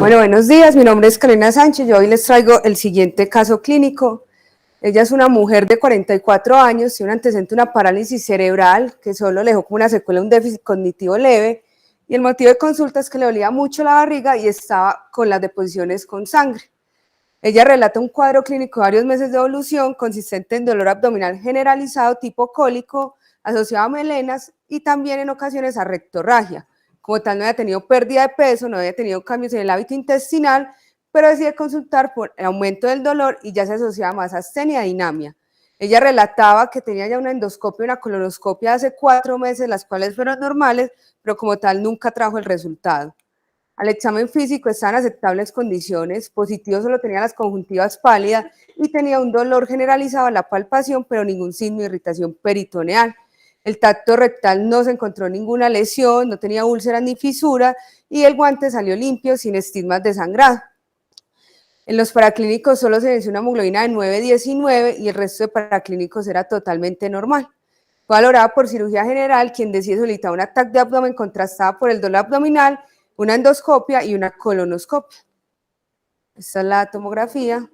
Bueno, buenos días, mi nombre es Karina Sánchez, yo hoy les traigo el siguiente caso clínico. Ella es una mujer de 44 años, tiene un antecedente de una parálisis cerebral que solo le dejó como una secuela un déficit cognitivo leve, y el motivo de consulta es que le dolía mucho la barriga y estaba con las deposiciones con sangre. Ella relata un cuadro clínico de varios meses de evolución consistente en dolor abdominal generalizado tipo cólico, asociado a melenas y también en ocasiones a rectorragia. Como tal, no había tenido pérdida de peso, no había tenido cambios en el hábito intestinal, pero decide consultar por el aumento del dolor y ya se asociaba más a astenia y dinamia. Ella relataba que tenía ya una endoscopia y una colonoscopia hace 4 meses, las cuales fueron normales, pero como tal nunca trajo el resultado. Al examen físico estaba en aceptables condiciones, positivo solo tenía las conjuntivas pálidas y tenía un dolor generalizado a la palpación, pero ningún signo de irritación peritoneal. El tacto rectal no se encontró ninguna lesión, no tenía úlceras ni fisura y el guante salió limpio sin estigmas de sangrado. En los paraclínicos solo se venció una hemoglobina de 9,19 y el resto de paraclínicos era totalmente normal. Fue valorada por cirugía general, quien decide solicitar un ataque de abdomen contrastada por el dolor abdominal, una endoscopia y una colonoscopia. Esta es la tomografía.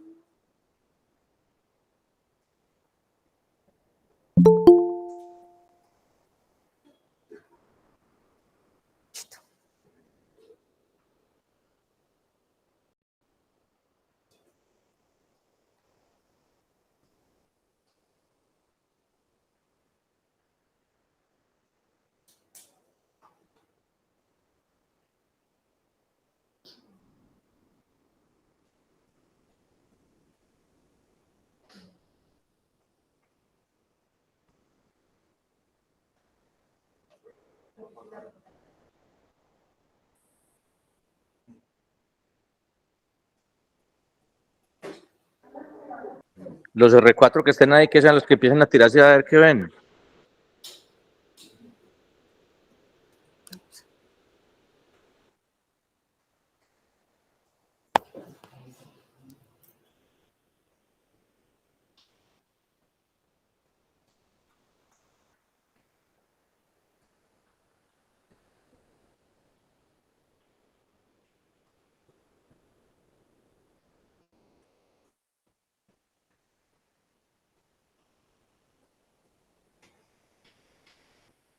Los R4 que estén ahí, que sean los que empiecen a tirarse a ver qué ven.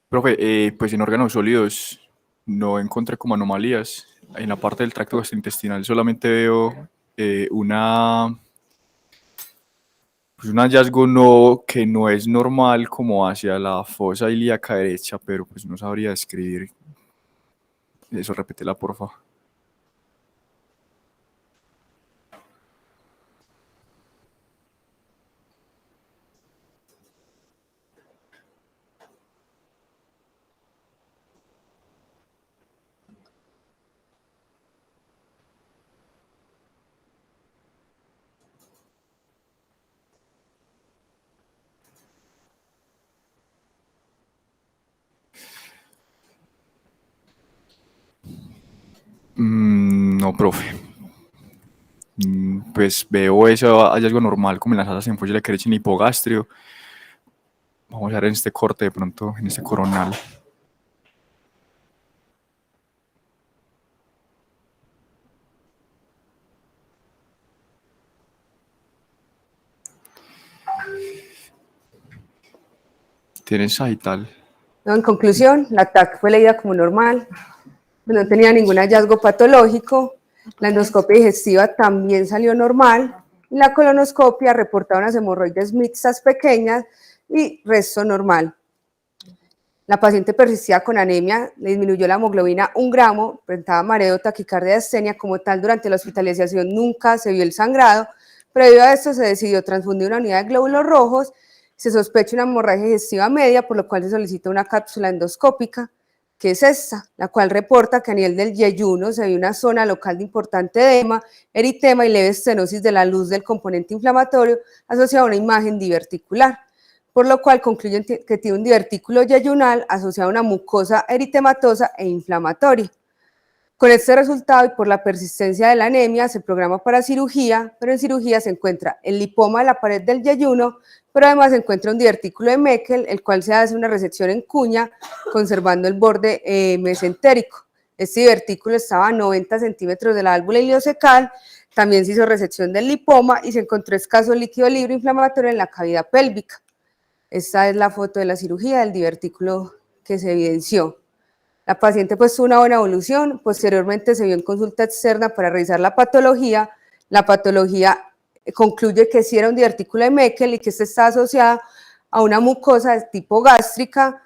Profe, pues en órganos sólidos no encontré como anomalías. En la parte del tracto gastrointestinal solamente veo pues un hallazgo que no es normal como hacia la fosa ilíaca derecha, pero pues no sabría describir. Eso, repítela, porfa. No, profe. Pues veo eso hallazgo normal como en las asas en folla de y hipogastrio. Vamos a ver en este corte de pronto, en este coronal. ¿Tienes sagital? No, en conclusión, la TAC fue leída como normal, no tenía ningún hallazgo patológico, la endoscopia digestiva también salió normal, y la colonoscopia reportaba unas hemorroides mixtas pequeñas y resto normal. La paciente persistía con anemia, le disminuyó la hemoglobina 1 gramo, presentaba mareo, taquicardia, astenia, como tal durante la hospitalización nunca se vio el sangrado. Previo a esto se decidió transfundir una unidad de glóbulos rojos, se sospecha una hemorragia digestiva media, por lo cual se solicita una cápsula endoscópica, que es esta, la cual reporta que a nivel del yeyuno se vio una zona local de importante edema, eritema y leve estenosis de la luz del componente inflamatorio asociado a una imagen diverticular, por lo cual concluyen que tiene un divertículo yeyunal asociado a una mucosa eritematosa e inflamatoria. Con este resultado y por la persistencia de la anemia se programa para cirugía, pero en cirugía se encuentra el lipoma de la pared del yeyuno, pero además se encuentra un divertículo de Meckel, el cual se hace una resección en cuña, conservando el borde mesentérico. Este divertículo estaba a 90 centímetros de la válvula ileocecal, también se hizo resección del lipoma y se encontró escaso líquido libre inflamatorio en la cavidad pélvica. Esta es la foto de la cirugía del divertículo que se evidenció. La paciente pues tuvo una buena evolución, posteriormente se vio en consulta externa para revisar la patología. La patología concluye que sí era un divertículo de Meckel y que este está asociada a una mucosa de tipo gástrica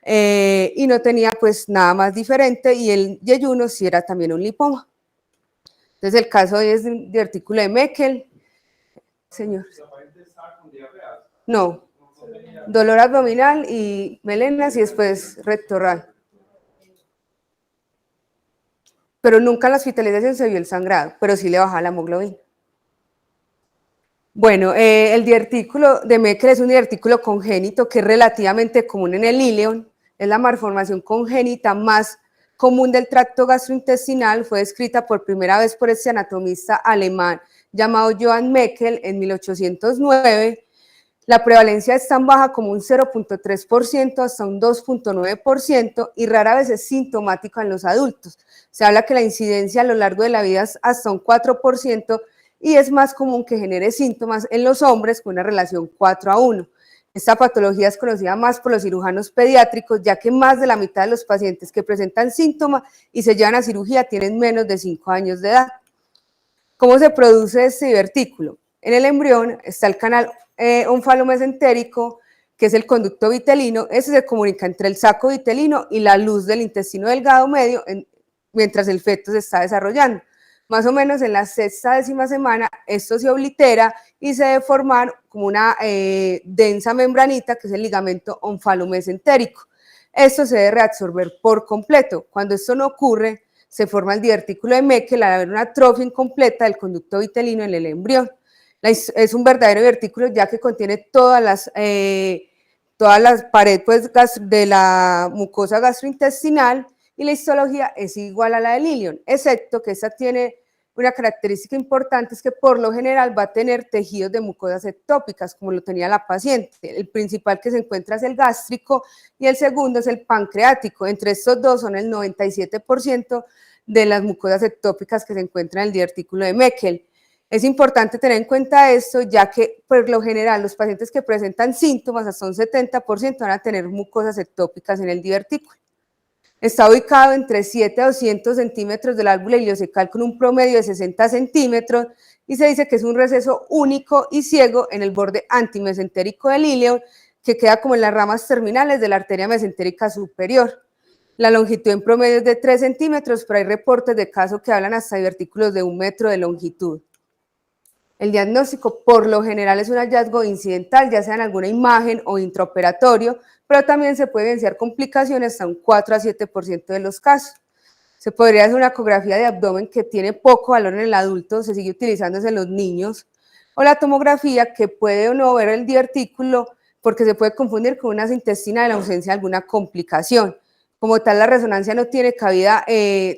y no tenía pues nada más diferente, y el yeyuno sí era también un lipoma. Entonces el caso es de un divertículo de Meckel. Señor. No, dolor abdominal y melenas y después rectorral. Pero nunca en la hospitalización se vio el sangrado, pero sí le bajaba la hemoglobina. Bueno, el divertículo de Meckel es un divertículo congénito que es relativamente común en el ileón, es la malformación congénita más común del tracto gastrointestinal, fue descrita por primera vez por este anatomista alemán llamado Johann Meckel en 1809. La prevalencia es tan baja como un 0.3% hasta un 2.9% y rara vez es sintomática en los adultos. Se habla que la incidencia a lo largo de la vida es hasta un 4% y es más común que genere síntomas en los hombres con una relación 4:1. Esta patología es conocida más por los cirujanos pediátricos, ya que más de la mitad de los pacientes que presentan síntomas y se llevan a cirugía tienen menos de 5 años de edad. ¿Cómo se produce este divertículo? En el embrión está el canal onfalomesentérico, que es el conducto vitelino. Ese se comunica entre el saco vitelino y la luz del intestino delgado medio mientras el feto se está desarrollando. Más o menos en la 6ª semana esto se oblitera y se debe formar como una densa membranita que es el ligamento onfalomesentérico. Esto se debe reabsorber por completo. Cuando esto no ocurre, se forma el divertículo de Meckel al haber una atrofia incompleta del conducto vitelino en el embrión. Es un verdadero divertículo ya que contiene todas las paredes pues, de la mucosa gastrointestinal, y la histología es igual a la del ileón, excepto que esta tiene una característica importante, es que por lo general va a tener tejidos de mucosas ectópicas, como lo tenía la paciente. El principal que se encuentra es el gástrico y el segundo es el pancreático. Entre estos dos son el 97% de las mucosas ectópicas que se encuentran en el divertículo de Meckel. Es importante tener en cuenta esto, ya que por lo general los pacientes que presentan síntomas, hasta un 70%, van a tener mucosas ectópicas en el divertículo. Está ubicado entre 7 a 200 centímetros de la válvula ileocecal con un promedio de 60 centímetros y se dice que es un receso único y ciego en el borde antimesentérico del ileón que queda como en las ramas terminales de la arteria mesentérica superior. La longitud en promedio es de 3 centímetros, pero hay reportes de casos que hablan hasta divertículos de 1 metro de longitud. El diagnóstico por lo general es un hallazgo incidental, ya sea en alguna imagen o intraoperatorio, pero también se puede evidenciar complicaciones hasta un 4 a 7% de los casos. Se podría hacer una ecografía de abdomen que tiene poco valor en el adulto, se sigue utilizándose en los niños, o la tomografía que puede o no ver el divertículo porque se puede confundir con una intestina de la ausencia de alguna complicación. Como tal, la resonancia no tiene cabida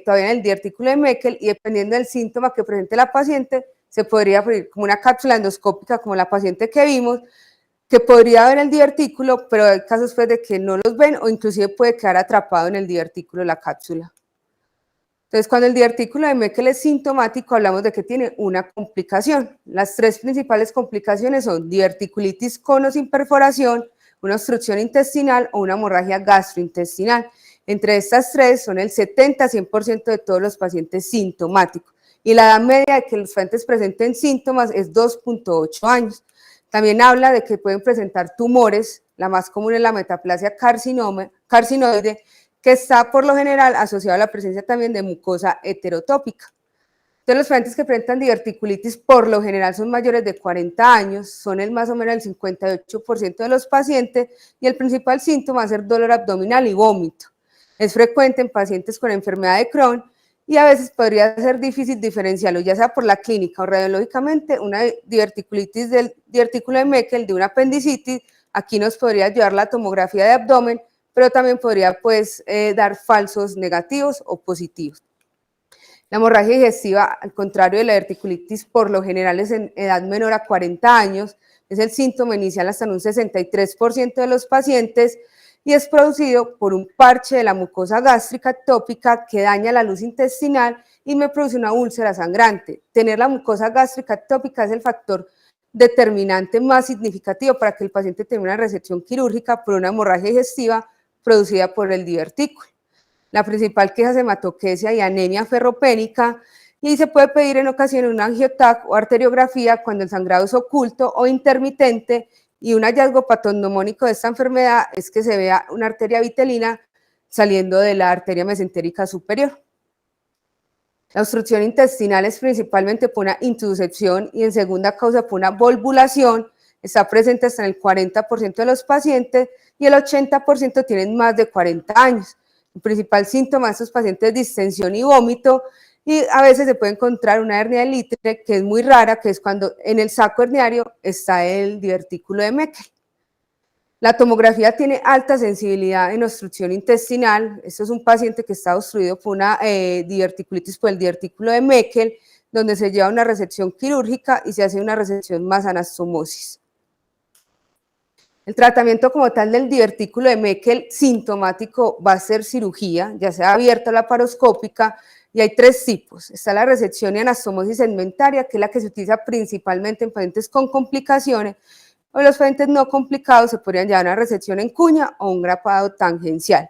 todavía en el divertículo de Meckel y dependiendo del síntoma que presente la paciente, se podría abrir como una cápsula endoscópica como la paciente que vimos, que podría ver el divertículo, pero hay casos pues de que no los ven o inclusive puede quedar atrapado en el divertículo la cápsula. Entonces, cuando el divertículo de Meckel es sintomático, hablamos de que tiene una complicación. Las 3 principales complicaciones son diverticulitis con o sin perforación, una obstrucción intestinal o una hemorragia gastrointestinal. Entre estas 3 son el 70-100% de todos los pacientes sintomáticos. Y la edad media de que los pacientes presenten síntomas es 2.8 años. También habla de que pueden presentar tumores, la más común es la metaplasia carcinoide, que está por lo general asociada a la presencia también de mucosa heterotópica. Entonces, los pacientes que presentan diverticulitis por lo general son mayores de 40 años, son más o menos el 58% de los pacientes, y el principal síntoma va a ser dolor abdominal y vómito. Es frecuente en pacientes con enfermedad de Crohn, y a veces podría ser difícil diferenciarlo, ya sea por la clínica o radiológicamente, una diverticulitis del divertículo de Meckel, de una apendicitis. Aquí nos podría llevar la tomografía de abdomen, pero también podría pues dar falsos negativos o positivos. La hemorragia digestiva, al contrario de la diverticulitis, por lo general es en edad menor a 40 años, es el síntoma inicial hasta en un 63% de los pacientes, y es producido por un parche de la mucosa gástrica ectópica que daña la luz intestinal y me produce una úlcera sangrante. Tener la mucosa gástrica ectópica es el factor determinante más significativo para que el paciente tenga una resección quirúrgica por una hemorragia digestiva producida por el divertículo. La principal queja es hematoquesia y anemia ferropénica, y se puede pedir en ocasiones una angiotac o arteriografía cuando el sangrado es oculto o intermitente, y un hallazgo patognomónico de esta enfermedad es que se vea una arteria vitelina saliendo de la arteria mesentérica superior. La obstrucción intestinal es principalmente por una intussuscepción y en segunda causa por una volvulación, está presente hasta en el 40% de los pacientes y el 80% tienen más de 40 años. El principal síntoma de estos pacientes es distensión y vómito, y a veces se puede encontrar una hernia de Litre, que es muy rara, que es cuando en el saco herniario está el divertículo de Meckel. La tomografía tiene alta sensibilidad en obstrucción intestinal. Esto es un paciente que está obstruido por una diverticulitis por el divertículo de Meckel, donde se lleva una resección quirúrgica y se hace una resección más anastomosis. El tratamiento como tal del divertículo de Meckel sintomático va a ser cirugía, ya sea abierta o laparoscópica, y hay tres tipos. Está la resección y anastomosis segmentaria, que es la que se utiliza principalmente en pacientes con complicaciones, o los pacientes no complicados se podrían llevar una resección en cuña o un grapado tangencial.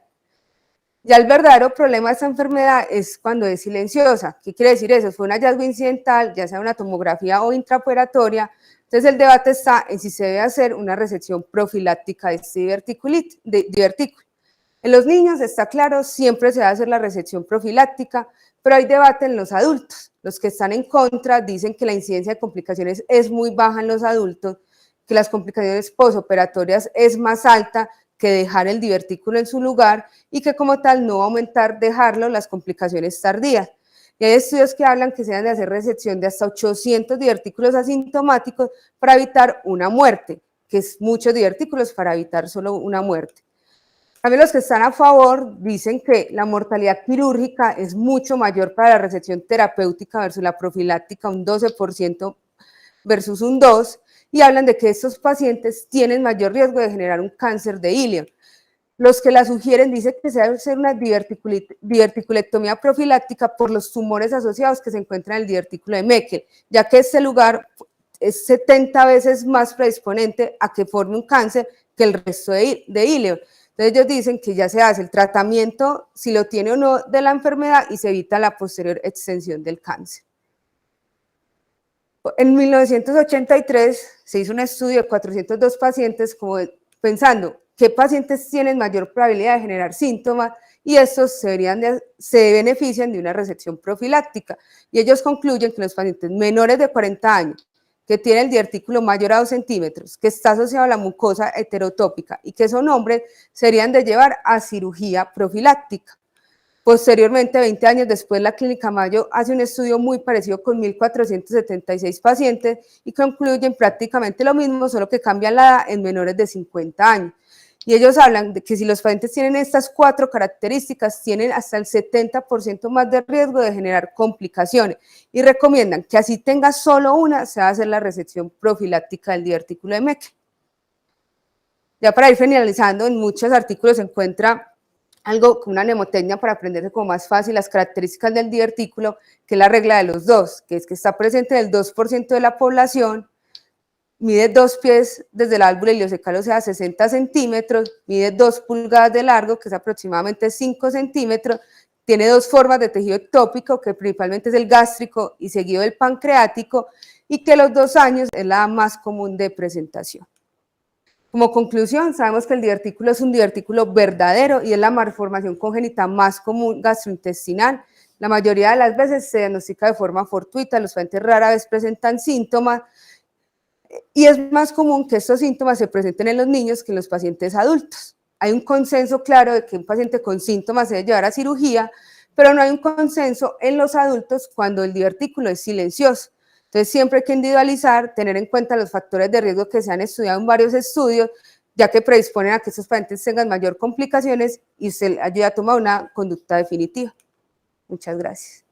Ya el verdadero problema de esta enfermedad es cuando es silenciosa. ¿Qué quiere decir eso? Fue un hallazgo incidental, ya sea una tomografía o intraoperatoria. Entonces el debate está en si se debe hacer una resección profiláctica de este divertículo. En los niños está claro, siempre se debe hacer la resección profiláctica, pero hay debate en los adultos. Los que están en contra dicen que la incidencia de complicaciones es muy baja en los adultos, que las complicaciones posoperatorias es más alta que dejar el divertículo en su lugar y que como tal no va a aumentar dejarlo las complicaciones tardías. Y hay estudios que hablan que se deben de hacer resección de hasta 800 divertículos asintomáticos para evitar una muerte, que es muchos divertículos para evitar solo una muerte. También los que están a favor dicen que la mortalidad quirúrgica es mucho mayor para la resección terapéutica versus la profiláctica, un 12% versus un 2%, y hablan de que estos pacientes tienen mayor riesgo de generar un cáncer de ilio. Los que la sugieren dicen que se debe hacer una diverticulectomía profiláctica por los tumores asociados que se encuentran en el divertículo de Meckel, ya que este lugar es 70 veces más predisponente a que forme un cáncer que el resto de ilio. Entonces ellos dicen que ya se hace el tratamiento, si lo tiene o no, de la enfermedad y se evita la posterior extensión del cáncer. En 1983 se hizo un estudio de 402 pacientes, como pensando qué pacientes tienen mayor probabilidad de generar síntomas, y estos se benefician de una resección profiláctica. Y ellos concluyen que los pacientes menores de 40 años, que tienen el divertículo mayor a 2 centímetros, que está asociado a la mucosa heterotópica y que son hombres, serían de llevar a cirugía profiláctica. Posteriormente, 20 años después, la Clínica Mayo hace un estudio muy parecido con 1.476 pacientes y concluyen prácticamente lo mismo, solo que cambian la edad en menores de 50 años. Y ellos hablan de que si los pacientes tienen estas 4 características, tienen hasta el 70% más de riesgo de generar complicaciones, y recomiendan que así tenga solo una, se va a hacer la resección profiláctica del divertículo de Meckel. Ya para ir finalizando, en muchos artículos se encuentra algo como una mnemotecnia para aprenderse como más fácil las características del divertículo, que es la regla de los 2, que es que está presente en el 2% de la población, mide 2 pies desde el álvula iliocecal, o sea, 60 centímetros, mide 2 pulgadas de largo, que es aproximadamente 5 centímetros, tiene 2 formas de tejido ectópico, que principalmente es el gástrico y seguido del pancreático, y que a los 2 años es la más común de presentación. Como conclusión, sabemos que el divertículo es un divertículo verdadero y es la malformación congénita más común gastrointestinal. La mayoría de las veces se diagnostica de forma fortuita, los pacientes rara vez presentan síntomas, y es más común que estos síntomas se presenten en los niños que en los pacientes adultos. Hay un consenso claro de que un paciente con síntomas se debe llevar a cirugía, pero no hay un consenso en los adultos cuando el divertículo es silencioso. Entonces siempre hay que individualizar, tener en cuenta los factores de riesgo que se han estudiado en varios estudios, ya que predisponen a que estos pacientes tengan mayor complicaciones y se ayuda a tomar una conducta definitiva. Muchas gracias.